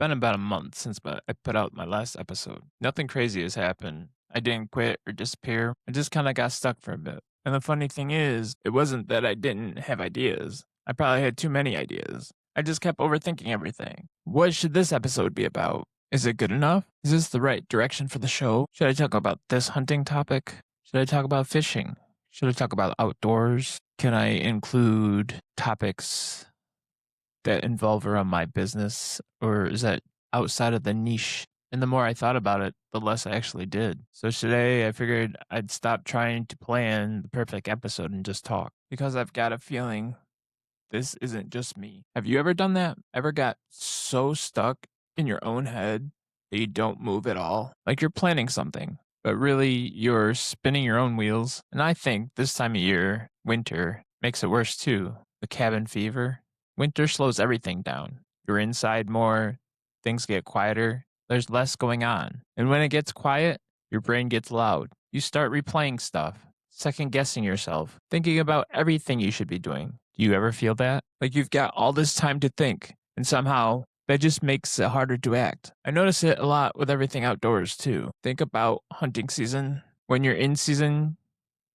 Been about a month since I put out my last episode. Nothing crazy has happened. I didn't quit or disappear. I just kind of got stuck for a bit. And the funny thing is, it wasn't that I didn't have ideas. I probably had too many ideas. I just kept overthinking everything. What should this episode be about? Is it good enough? Is this the right direction for the show? Should I talk about this hunting topic? Should I talk about fishing? Should I talk about outdoors? Can I include topics that involve around my business, or is that outside of the niche? And the more I thought about it, the less I actually did. So today I figured I'd stop trying to plan the perfect episode and just talk because I've got a feeling this isn't just me. Have you ever done that? Ever got so stuck in your own head that you don't move at all? Like you're planning something, but really you're spinning your own wheels. And I think this time of year, winter, makes it worse too. The cabin fever. Winter slows everything down. You're inside more, things get quieter, there's less going on. And when it gets quiet, your brain gets loud. You start replaying stuff, second guessing yourself, thinking about everything you should be doing. Do you ever feel that? Like you've got all this time to think, and somehow that just makes it harder to act. I notice it a lot with everything outdoors too. Think about hunting season. When you're in season,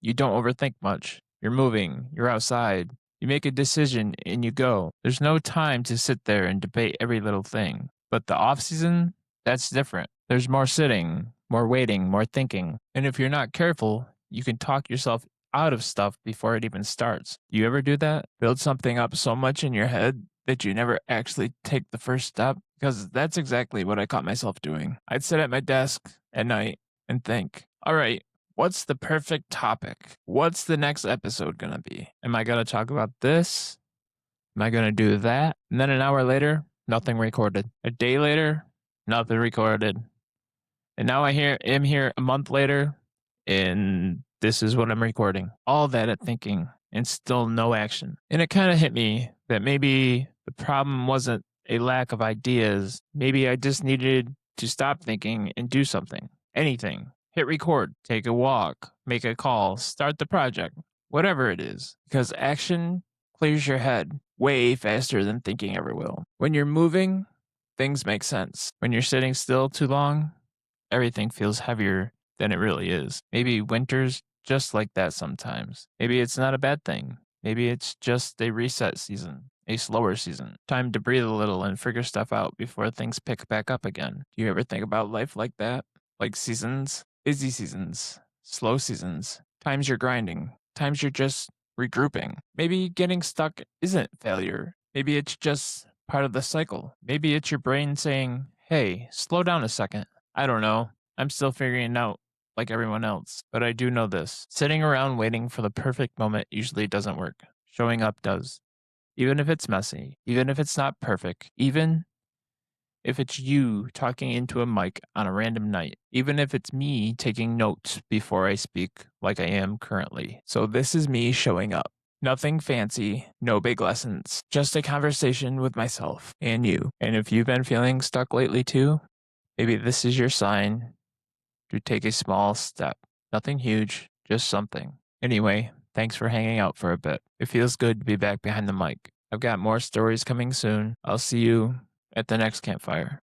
you don't overthink much. You're moving, you're outside, you make a decision and you go. There's no time to sit there and debate every little thing. But the off season, that's different. There's more sitting, more waiting, more thinking. And if you're not careful, you can talk yourself out of stuff before it even starts. You ever do that? Build something up so much in your head that you never actually take the first step? Because that's exactly what I caught myself doing. I'd sit at my desk at night and think, all right, what's the perfect topic? What's the next episode going to be? Am I going to talk about this? Am I going to do that? And then an hour later, nothing recorded. A day later, nothing recorded. And now am here a month later, and this is what I'm recording. All that at thinking, and still no action. And it kind of hit me that maybe the problem wasn't a lack of ideas. Maybe I just needed to stop thinking and do something. Anything. Hit record, take a walk, make a call, start the project, whatever it is. Because action clears your head way faster than thinking ever will. When you're moving, things make sense. When you're sitting still too long, everything feels heavier than it really is. Maybe winter's just like that sometimes. Maybe it's not a bad thing. Maybe it's just a reset season, a slower season. Time to breathe a little and figure stuff out before things pick back up again. Do you ever think about life like that? Like seasons? Busy seasons, slow seasons, times you're grinding, times you're just regrouping. Maybe getting stuck isn't failure. Maybe it's just part of the cycle. Maybe it's your brain saying, hey, slow down a second. I don't know. I'm still figuring it out like everyone else. But I do know this. Sitting around waiting for the perfect moment usually doesn't work. Showing up does. Even if it's messy, even if it's not perfect, even if it's you talking into a mic on a random night, even if it's me taking notes before I speak like I am currently. So this is me showing up. Nothing fancy, no big lessons, just a conversation with myself and you. And if you've been feeling stuck lately too, maybe this is your sign to take a small step. Nothing huge, just something. Anyway, thanks for hanging out for a bit. It feels good to be back behind the mic. I've got more stories coming soon. I'll see you at the next campfire.